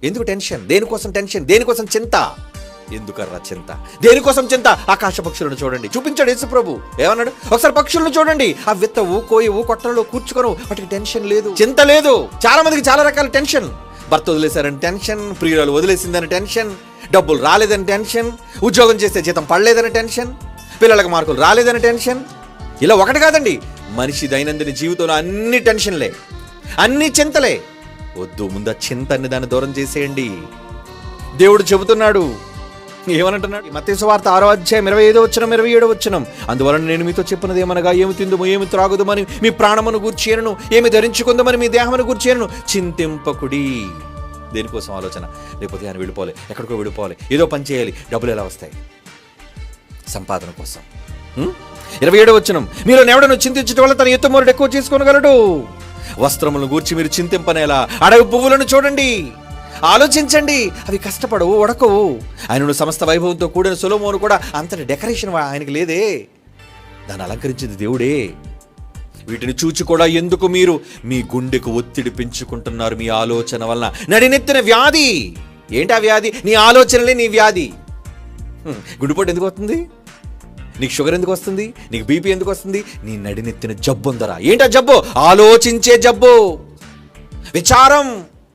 ఎందుకు టెన్షన్? దేనికోసం టెన్షన్? దేనికోసం చింత? ఎందుకర్రా చింత? దేనికోసం చింత? ఆకాశ పక్షులను చూడండి, చూపించాడు యేసు ప్రభు. ఏమన్నాడు? ఒకసారి పక్షులను చూడండి, ఆ విత్తవు, కోయవు, కొట్టలలో కూర్చుకోను, వాటికి టెన్షన్ లేదు, చింత లేదు. చాలా మందికి చాలా రకాల టెన్షన్. భర్త వదిలేశారని టెన్షన్, ప్రియురాలు వదిలేసిందని టెన్షన్, డబ్బులు రాలేదని టెన్షన్, ఉద్యోగం చేస్తే జీతం పడలేదని టెన్షన్, పిల్లలకు మార్కులు రాలేదని టెన్షన్. ఇలా ఒకటి కాదండి, మనిషి దైనందిన జీవితంలో అన్ని టెన్షన్లే, అన్ని చింతలే. వద్దు, ముందు చింత అన్ని దాన్ని దూరం చేసేయండి. దేవుడు చెబుతున్నాడు, ఏమనంటున్నాడు? మత్తయి సువార్త 6వ అధ్యాయం 25వ వచనం 27వ వచనం, అందువలన నేను మీతో చెప్పినది ఏమనగా, ఏమి తిందుము, ఏమి త్రాగుదమని మీ ప్రాణమును గూర్చేయను, ఏమి ధరించుకుందామని మీ దేహమును గూర్చేయను, చింతింపకుడి. దేనికోసం ఆలోచన? లేకపోతే ఆయన వెళ్ళిపోవాలి, ఎక్కడికో వెళ్ళిపోవాలి, ఏదో పని చేయాలి, డబ్బులు ఎలా వస్తాయి? సంపాదన కోసం. 27వ వచనం, మీరు ఎవడను చింతించడం వల్ల తన ఎత్తుమూరుడు ఎక్కువ చేసుకోగలడు. వస్త్రములను గూర్చి మీరు చింతింపనేలా, అడవి పువ్వులను చూడండి, ఆలోచించండి, అవి కష్టపడవు, ఉడకవు. ఆయనను సమస్త వైభవంతో కూడిన సొలొమోను కూడా అంతటి డెకరేషన్ ఆయనకి లేదే, దాన్ని అలంకరించింది దేవుడే. వీటిని చూచి కూడా ఎందుకు మీరు మీ గుండెకు ఒత్తిడి పెంచుకుంటున్నారు? మీ ఆలోచన వలన నడినెత్తిన వ్యాధి. ఏంటి ఆ వ్యాధి? నీ ఆలోచనలే నీ వ్యాధి. గుండెపోటు ఎందుకు వస్తుంది? నీకు షుగర్ ఎందుకు వస్తుంది? నీకు బీపీ ఎందుకు వస్తుంది? నీ నడినెత్తిన జబ్బు ఉందరా. ఏంటా జబ్బు? ఆలోచించే జబ్బు, విచారం.